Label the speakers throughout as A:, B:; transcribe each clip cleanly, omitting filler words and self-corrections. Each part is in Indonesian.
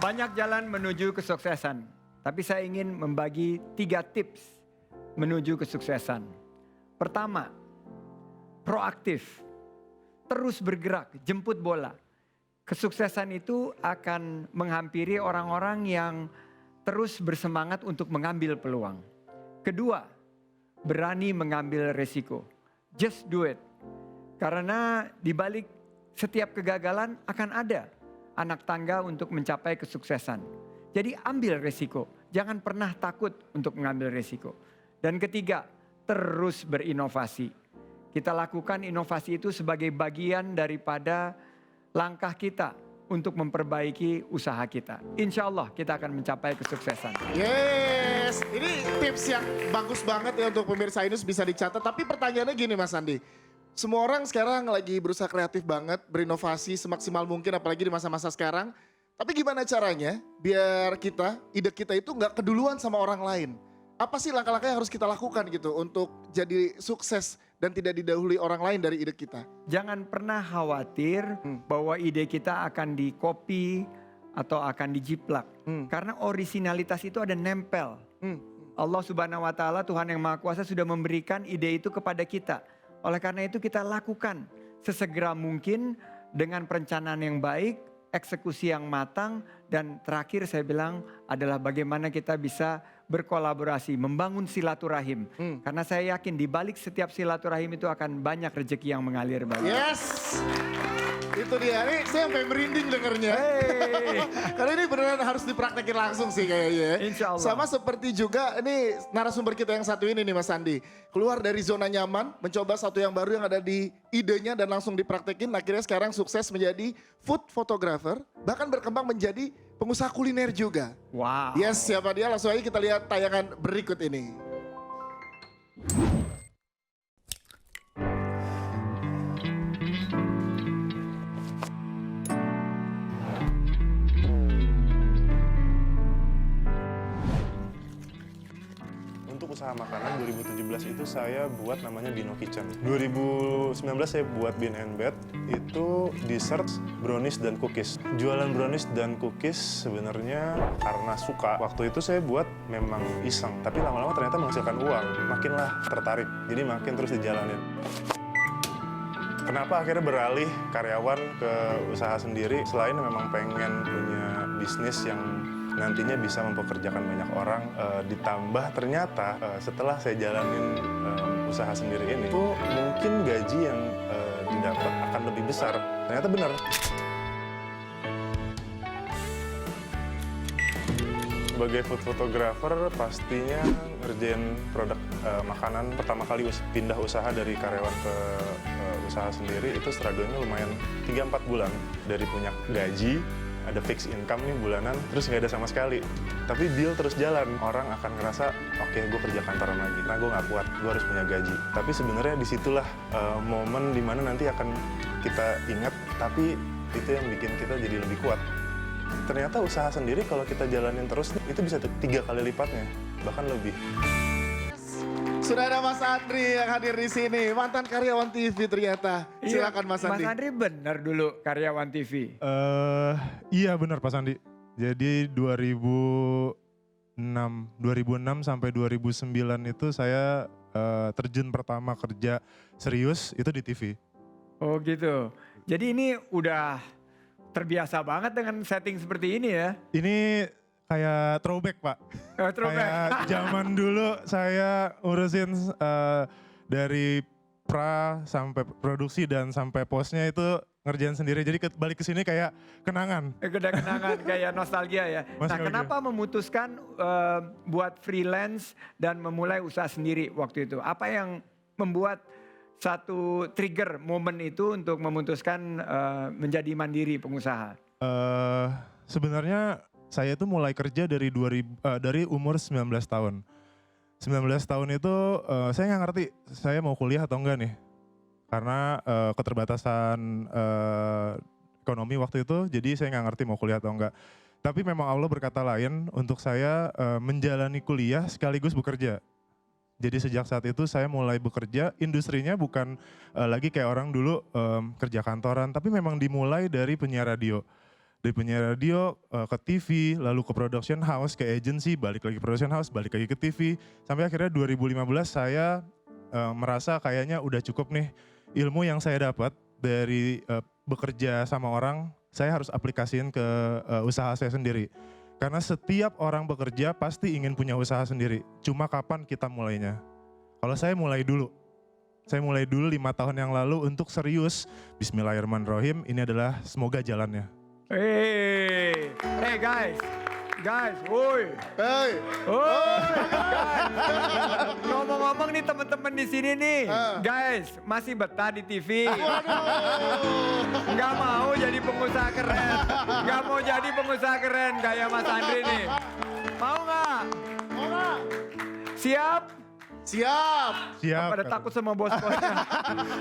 A: Banyak jalan menuju kesuksesan, tapi saya ingin membagi 3 tips menuju kesuksesan. Pertama, proaktif, terus bergerak, jemput bola. Kesuksesan itu akan menghampiri orang-orang yang terus bersemangat untuk mengambil peluang. Kedua, berani mengambil resiko. Just do it. Karena di balik setiap kegagalan akan ada anak tangga untuk mencapai kesuksesan. Jadi ambil resiko, jangan pernah takut untuk mengambil resiko. Dan ketiga, terus berinovasi. Kita lakukan inovasi itu sebagai bagian daripada langkah kita untuk memperbaiki usaha kita. Insya Allah kita akan mencapai kesuksesan.
B: Yes, ini tips yang bagus banget ya untuk pemirsa Ainus bisa dicatat. Tapi pertanyaannya gini Mas Andi. Semua orang sekarang lagi berusaha kreatif banget, berinovasi semaksimal mungkin apalagi di masa-masa sekarang. Tapi gimana caranya biar ide kita itu nggak keduluan sama orang lain? Apa sih langkah-langkah yang harus kita lakukan gitu untuk jadi sukses dan tidak didahului orang lain dari ide kita?
A: Jangan pernah khawatir bahwa ide kita akan di-copy atau akan dijiplak. Karena originalitas itu ada nempel. Allah Subhanahu wa Ta'ala, Tuhan yang Maha Kuasa, sudah memberikan ide itu kepada kita. Oleh karena itu kita lakukan sesegera mungkin dengan perencanaan yang baik, eksekusi yang matang, dan terakhir saya bilang adalah bagaimana kita bisa berkolaborasi, membangun silaturahim. Karena saya yakin di balik setiap silaturahim itu akan banyak rezeki yang mengalir bagi.
B: Yes, itu dia. Ini saya sampai merinding dengernya. Karena ini beneran harus dipraktekin langsung sih kayaknya.
A: Insya Allah.
B: Sama seperti juga ini narasumber kita yang satu ini nih Mas Andi. Keluar dari zona nyaman, mencoba satu yang baru yang ada di idenya dan langsung dipraktekin. Akhirnya sekarang sukses menjadi food photographer. Bahkan berkembang menjadi pengusaha kuliner juga.
A: Wow.
B: Yes, siapa dia? Langsung aja kita lihat tayangan berikut ini.
C: Untuk usaha makanan 2017 itu saya buat namanya Bino Kitchen. 2019 saya buat Bean and Bed, itu dessert, brownies dan cookies. Jualan brownies dan cookies sebenarnya karena suka. Waktu itu saya buat memang iseng, tapi lama-lama ternyata menghasilkan uang. Makinlah tertarik, jadi makin terus dijalanin. Kenapa akhirnya beralih karyawan ke usaha sendiri? Selain memang pengen punya bisnis yang nantinya bisa mempekerjakan banyak orang, ditambah ternyata setelah saya jalanin usaha sendiri ini, itu mungkin gaji yang didapat akan lebih besar. Ternyata benar. Sebagai food photographer pastinya ngerjain produk makanan. Pertama kali pindah usaha dari karyawan ke usaha sendiri itu struggle-nya lumayan 3-4 bulan. Dari punya gaji, ada fixed income nih bulanan, terus nggak ada sama sekali. Tapi deal terus jalan, orang akan ngerasa, oke, gue kerja kantoran lagi, nah gue nggak kuat, gue harus punya gaji. Tapi sebenarnya disitulah momen dimana nanti akan kita ingat, tapi itu yang bikin kita jadi lebih kuat. Ternyata usaha sendiri kalau kita jalanin terus, itu bisa 3 kali lipatnya, bahkan lebih.
B: Sudah ada Mas Andri yang hadir di sini, mantan karyawan TV ternyata. Silakan Mas Andri.
A: Mas Andri benar dulu karyawan TV.
D: Iya benar Pak Sandi. Jadi 2006 sampai 2009 itu saya terjun pertama kerja serius itu di TV.
A: Oh gitu. Jadi ini udah terbiasa banget dengan setting seperti ini ya.
D: Ini kayak throwback Pak.
A: Throwback.
D: Kayak zaman dulu saya urusin dari sampai produksi dan sampai postnya itu ngerjain sendiri. Jadi balik ke sini kayak kenangan.
A: Kenangan kayak nostalgia ya. Nah,
D: Nostalgia.
A: kenapa memutuskan buat freelance dan memulai usaha sendiri waktu itu? Apa yang membuat satu trigger momen itu untuk memutuskan menjadi mandiri pengusaha?
D: Sebenarnya saya itu mulai kerja dari umur 19 tahun. 19 tahun itu saya nggak ngerti saya mau kuliah atau enggak nih. Karena keterbatasan ekonomi waktu itu, jadi saya nggak ngerti mau kuliah atau enggak. Tapi memang Allah berkata lain untuk saya menjalani kuliah sekaligus bekerja. Jadi sejak saat itu saya mulai bekerja, industrinya bukan lagi kayak orang dulu kerja kantoran, tapi memang dimulai dari penyiar radio. Dari penyiar radio ke TV, lalu ke production house, ke agency, balik lagi ke production house, balik lagi ke TV. Sampai akhirnya 2015 saya merasa kayaknya udah cukup nih ilmu yang saya dapat dari bekerja sama orang, saya harus aplikasiin ke usaha saya sendiri. Karena setiap orang bekerja pasti ingin punya usaha sendiri. Cuma kapan kita mulainya? Kalau saya mulai dulu. Saya mulai dulu 5 tahun yang lalu untuk serius. Bismillahirrahmanirrahim, ini adalah semoga jalannya.
A: Hey guys, woi.
B: Hey.
A: Ngomong-ngomong nih teman-teman di sini nih, guys, masih betah di TV. Nggak mau jadi pengusaha keren, nggak mau jadi pengusaha keren kayak Mas Andri nih. Mau nggak? Siap?
B: Siap.
D: Siap.
A: Pada takut sama bos-bosnya.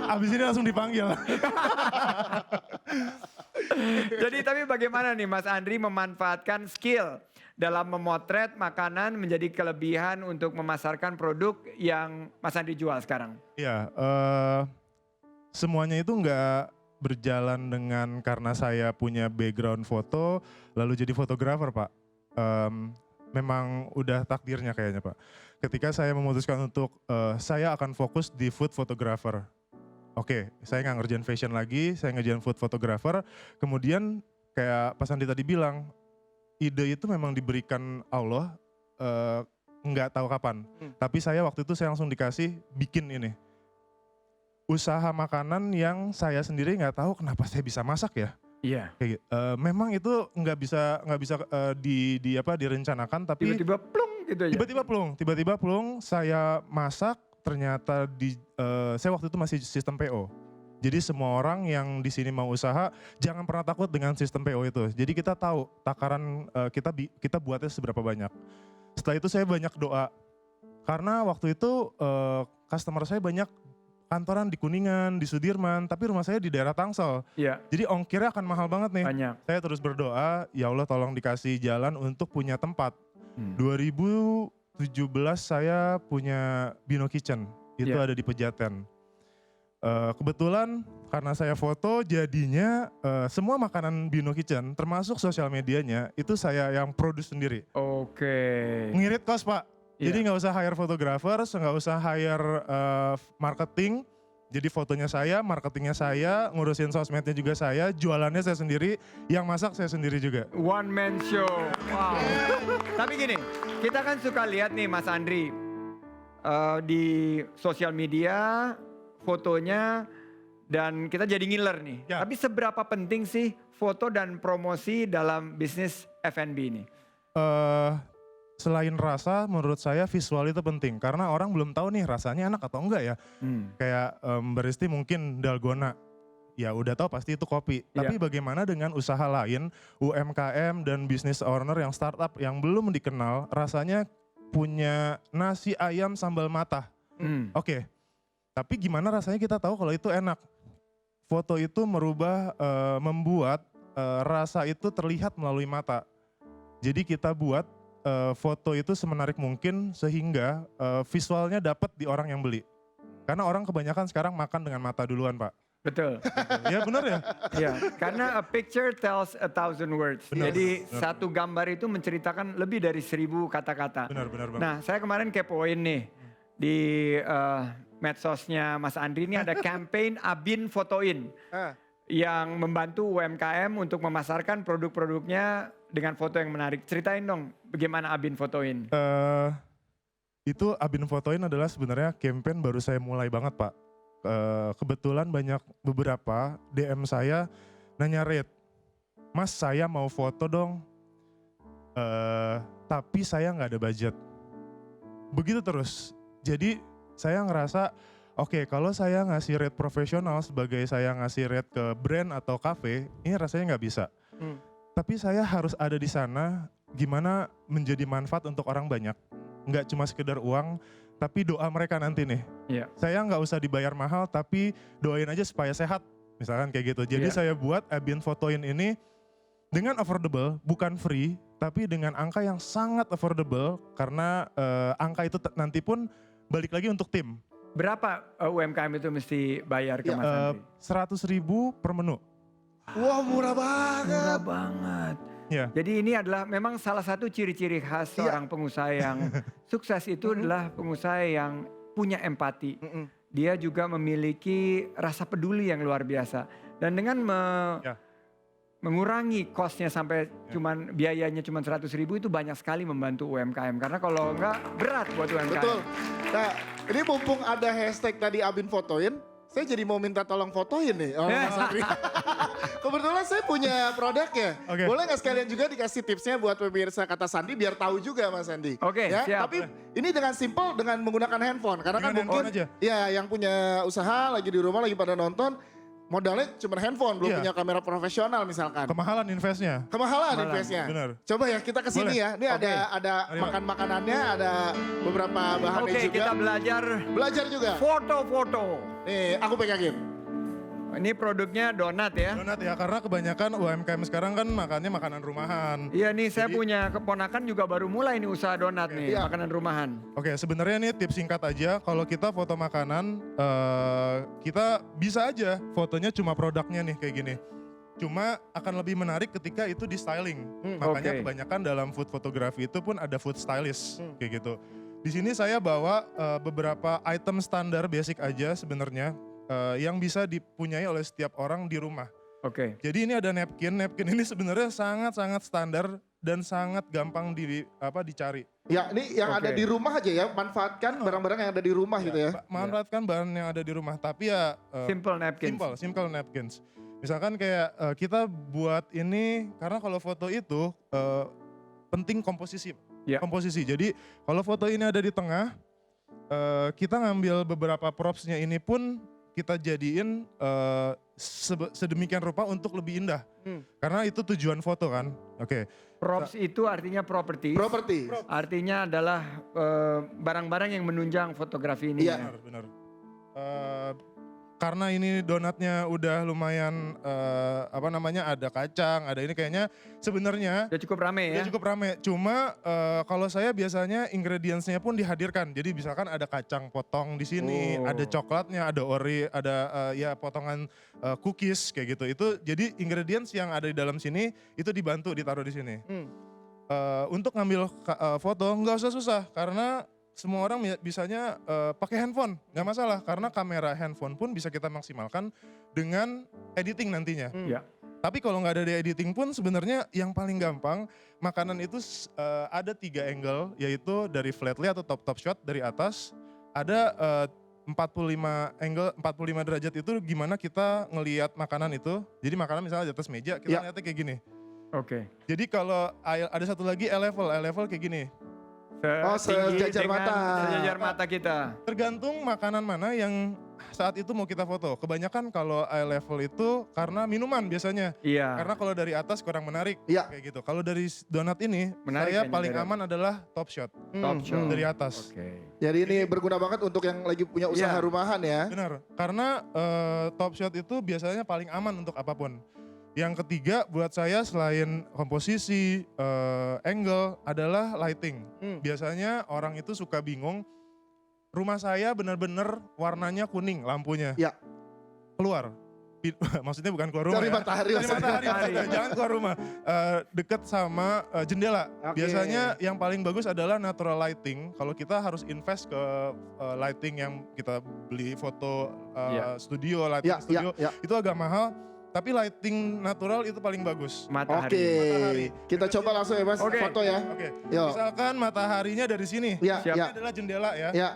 D: Abis ini langsung dipanggil.
A: Jadi tapi bagaimana nih Mas Andri memanfaatkan skill dalam memotret makanan menjadi kelebihan untuk memasarkan produk yang Mas Andri jual sekarang?
D: Iya, semuanya itu nggak berjalan dengan karena saya punya background foto lalu jadi fotografer, Pak. Memang udah takdirnya kayaknya, Pak. Ketika saya memutuskan untuk saya akan fokus di food photographer. Oke, saya nggak ngerjain fashion lagi, saya ngerjain food photographer. Kemudian kayak Pak Sandi tadi bilang, ide itu memang diberikan Allah, nggak tahu kapan. Tapi saya waktu itu saya langsung dikasih bikin ini. Usaha makanan yang saya sendiri nggak tahu kenapa saya bisa masak ya.
A: Iya.
D: Kayak gitu. Memang itu nggak bisa direncanakan, tapi
A: Tiba-tiba plung gitu ya.
D: tiba-tiba plung saya masak. Ternyata saya waktu itu masih sistem PO. Jadi semua orang yang di sini mau usaha jangan pernah takut dengan sistem PO itu. Jadi kita tahu takaran kita buatnya seberapa banyak. Setelah itu saya banyak doa. Karena waktu itu customer saya banyak kantoran di Kuningan, di Sudirman, tapi rumah saya di daerah Tangsel.
A: Iya.
D: Jadi ongkirnya akan mahal banget nih.
A: Banyak.
D: Saya terus berdoa, ya Allah tolong dikasih jalan untuk punya tempat. 2017 saya punya Bino Kitchen, itu ada di Pejaten. Kebetulan karena saya foto jadinya semua makanan Bino Kitchen termasuk sosial medianya itu saya yang produce sendiri.
A: Oke.
D: Ngirit kos, Pak.
A: Iya.
D: Jadi nggak usah hire fotografer, nggak usah hire marketing. Jadi fotonya saya, marketingnya saya, ngurusin sosmednya juga saya, jualannya saya sendiri, yang masak saya sendiri juga.
A: One man show. Wow. Tapi gini, kita kan suka lihat nih Mas Andri di sosial media fotonya dan kita jadi ngiler nih.
D: Ya.
A: Tapi seberapa penting sih foto dan promosi dalam bisnis F&B ini?
D: Selain rasa, menurut saya visual itu penting. Karena orang belum tahu nih rasanya enak atau enggak ya. Kayak Baristi mungkin dalgona. Ya udah tahu pasti itu kopi.
A: Iya.
D: Tapi bagaimana dengan usaha lain, UMKM dan business owner yang startup yang belum dikenal, rasanya punya nasi ayam sambal matah. Oke, tapi gimana rasanya kita tahu kalau itu enak. Foto itu membuat rasa itu terlihat melalui mata. Jadi kita buat foto itu semenarik mungkin sehingga visualnya dapat di orang yang beli. Karena orang kebanyakan sekarang makan dengan mata duluan, Pak.
A: Betul.
D: Ya benar ya?
A: Ya, karena a picture tells 1,000 words.
D: Benar,
A: Jadi
D: benar.
A: satu gambar itu menceritakan lebih dari 1.000 kata-kata.
D: Benar banget.
A: Nah, saya kemarin kepoin nih di medsosnya Mas Andri ini ada campaign Abin Fotoin yang membantu UMKM untuk memasarkan produk-produknya dengan foto yang menarik. Ceritain dong bagaimana Abin Fotoin.
D: Itu Abin Fotoin adalah sebenarnya campaign baru saya mulai banget, Pak. Kebetulan banyak beberapa DM saya nanya, Red, Mas saya mau foto dong, tapi saya nggak ada budget. Begitu terus. Jadi saya ngerasa, oke, kalau saya ngasih rate profesional sebagai saya ngasih rate ke brand atau cafe, ini rasanya nggak bisa. Tapi saya harus ada di sana, gimana menjadi manfaat untuk orang banyak. Nggak cuma sekedar uang, tapi doa mereka nanti nih.
A: Iya.
D: Saya nggak usah dibayar mahal, tapi doain aja supaya sehat. Misalkan kayak gitu. Jadi saya buat Abin Fotoin ini dengan affordable, bukan free, tapi dengan angka yang sangat affordable. Karena angka itu nanti pun balik lagi untuk tim.
A: Berapa UMKM itu mesti bayar ke Mas Andri?
D: 100.000 per menu.
B: Wah murah
A: Murah
B: banget.
A: banget.
D: Ya.
A: Jadi ini adalah memang salah satu ciri-ciri khas
B: Iya.
A: seorang pengusaha yang sukses itu adalah pengusaha yang punya empati. Dia juga memiliki rasa peduli yang luar biasa. Dan dengan
D: Ya.
A: mengurangi cost-nya sampai cuman biayanya cuma 100.000 itu banyak sekali membantu UMKM. Karena kalau enggak berat buat UMKM.
B: Betul. Nah ini mumpung ada hashtag tadi Abin fotoin. Saya jadi mau minta tolong fotoin nih. Oh, Mas Andri. Kebetulan saya punya produknya.
D: Oke.
B: Boleh nggak sekalian juga dikasih tipsnya buat pemirsa Kata Sandi biar tahu juga Mas Andi.
A: Oke,
B: Ya,
A: siap.
B: tapi ini dengan simple dengan menggunakan handphone. Karena kan
D: Dengan
B: mungkin
D: handphone aja.
B: ya yang punya usaha lagi di rumah lagi pada nonton. Modalnya cuma handphone, belum
D: Iya.
B: punya kamera profesional misalkan.
D: Kemahalan investnya.
B: Kemahalan
A: Kemahalan.
B: investnya.
D: Benar.
B: Coba ya kita kesini
D: Boleh.
B: ya. Ini
A: Oke.
B: ada
D: Mari, Pak.
B: makan-makanannya, ada beberapa bahannya
A: Oke,
B: juga.
A: kita belajar
B: Belajar juga.
A: foto-foto.
B: Nih, aku pegangin.
A: Ini produknya donat ya.
D: Donat ya, karena kebanyakan UMKM sekarang kan makannya makanan rumahan.
A: Iya nih saya
D: Jadi-
A: punya keponakan juga baru mulai nih usaha donat nih,
B: Iya.
A: makanan rumahan.
D: Oke, sebenarnya nih tips singkat aja. Kalau kita foto makanan, kita bisa aja fotonya cuma produknya nih kayak gini. Cuma akan lebih menarik ketika itu di styling. Makanya
A: Oke.
D: kebanyakan dalam food photography itu pun ada food stylist kayak gitu. Di sini saya bawa beberapa item standar basic aja sebenarnya yang bisa dipunyai oleh setiap orang di rumah.
A: Oke.
D: Jadi ini ada napkin. Napkin ini sebenarnya sangat-sangat standar dan sangat gampang dicari.
B: Ya, ini yang ada
A: Oke.
B: di rumah aja ya. Manfaatkan barang-barang yang ada di rumah gitu ya.
D: Manfaatkan bahan yang ada di rumah, tapi ya
A: Simple napkins.
D: simple napkins. Misalkan kayak kita buat ini karena kalau foto itu penting komposisi.
A: Ya.
D: Komposisi. Jadi kalau foto ini ada di tengah, kita ngambil beberapa propsnya ini pun kita jadiin sedemikian rupa untuk lebih indah. Karena itu tujuan foto kan. Oke.
A: Props itu artinya property.
B: Properti.
A: Artinya adalah barang-barang yang menunjang fotografi ini.
B: Iya.
A: ya.
D: Benar. Karena ini donatnya udah lumayan ada kacang, ada ini kayaknya sebenarnya
A: Udah cukup rame ya.
D: udah cukup rame. Cuma kalau saya biasanya ingredientsnya pun dihadirkan. Jadi misalkan ada kacang potong di sini,
A: Oh.
D: ada coklatnya, ada ada ya potongan cookies kayak gitu. Itu jadi ingredients yang ada di dalam sini itu dibantu ditaruh di sini. Untuk ngambil foto nggak usah susah karena semua orang bisanya pakai handphone, nggak masalah karena kamera handphone pun bisa kita maksimalkan dengan editing nantinya.
A: Ya.
D: Tapi kalau nggak ada di editing pun sebenarnya yang paling gampang makanan itu ada 3 angle, yaitu dari flat lay atau top shot dari atas, ada 45 angle 45 derajat itu gimana kita ngelihat makanan itu. Jadi makanan misalnya di atas meja kita
B: Ya.
D: lihatnya kayak gini.
A: Oke.
D: Jadi kalau ada satu lagi eye level kayak gini.
A: Setinggi
B: sejajar
A: dengan
B: mata.
A: Sejajar mata kita.
D: Tergantung makanan mana yang saat itu mau kita foto. Kebanyakan kalau eye level itu karena minuman biasanya.
A: Iya.
D: Karena kalau dari atas kurang menarik
B: Iya.
D: kayak gitu. Kalau dari donat ini
A: Menarik
D: saya
A: kayaknya
D: paling
A: dari
D: aman adalah top shot
A: Top shot.
D: dari atas.
A: Oke.
B: Jadi ini berguna banget untuk yang lagi punya usaha
A: Iya.
B: rumahan ya.
D: Benar. Karena top shot itu biasanya paling aman untuk apapun. Yang ketiga buat saya selain komposisi, angle adalah lighting. Biasanya orang itu suka bingung. Rumah saya benar-benar warnanya kuning lampunya.
B: Ya.
D: Keluar. Maksudnya bukan keluar rumah
B: Cari
D: ya.
B: matahari.
D: Cari
B: maksudnya.
D: matahari maksudnya, jangan keluar rumah. Deket sama jendela.
B: Oke.
D: Biasanya yang paling bagus adalah natural lighting. Kalau kita harus invest ke lighting yang kita beli foto studio, lighting
B: Ya,
D: studio,
B: ya, ya.
D: itu agak mahal. Tapi lighting natural itu paling bagus.
A: Matahari.
B: Oke,
D: Matahari.
B: kita coba langsung ya Mas,
A: Oke.
B: foto ya.
D: Oke,
B: Yo.
D: misalkan mataharinya dari sini.
B: Ya,
A: Siap.
B: ya,
D: Ini adalah jendela ya.
B: ya.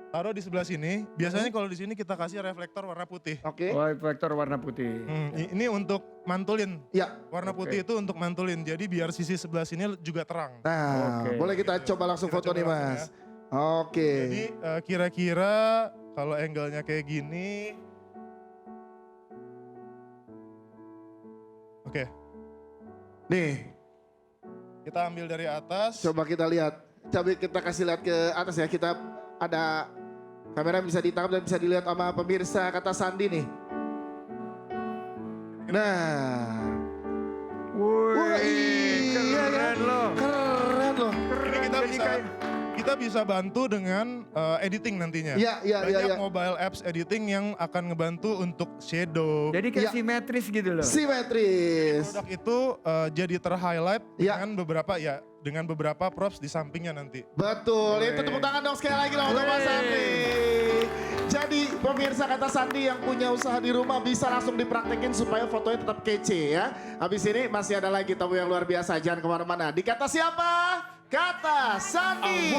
D: Taruh di sebelah sini. Biasanya kalau di sini kita kasih reflektor warna putih.
B: Oke.
A: Oh, vektor warna putih.
D: Ini untuk mantulin.
B: Ya.
D: Warna putih
A: Oke.
D: itu untuk mantulin. Jadi biar sisi sebelah sini juga terang.
B: Nah,
A: Oke.
B: boleh kita coba langsung
D: Kita
B: foto
D: coba
B: nih
D: langsung
B: Mas.
D: ya.
B: Oke.
D: Jadi kira-kira kalau angle-nya kayak gini. Oke,
B: Nih,
D: kita ambil dari atas.
B: coba kita lihat. Coba kita kasih lihat ke atas ya. Kita ada kamera yang bisa ditangkap dan bisa dilihat sama pemirsa Kata Sandi nih. Nah,
A: Wih,
B: wah iya
A: keren
B: kan?
A: loh.
B: Keren loh.
D: Ini kita
A: Jadi
D: bisa
A: kayak-
D: kita bisa bantu dengan editing nantinya. Banyak mobile apps editing yang akan ngebantu untuk shadow.
A: Jadi kayak simetris gitu loh.
B: Simetris.
D: Produk itu jadi ter-highlight dengan beberapa props di sampingnya nanti.
B: Betul, itu tepuk tangan dong sekali lagi dong untuk Mas Sandi. Jadi pemirsa Kata Sandi yang punya usaha di rumah bisa langsung dipraktekin supaya fotonya tetap kece ya. Habis ini masih ada lagi tamu yang luar biasa, jangan kemana-mana. Di Kata siapa? Kata Sandi.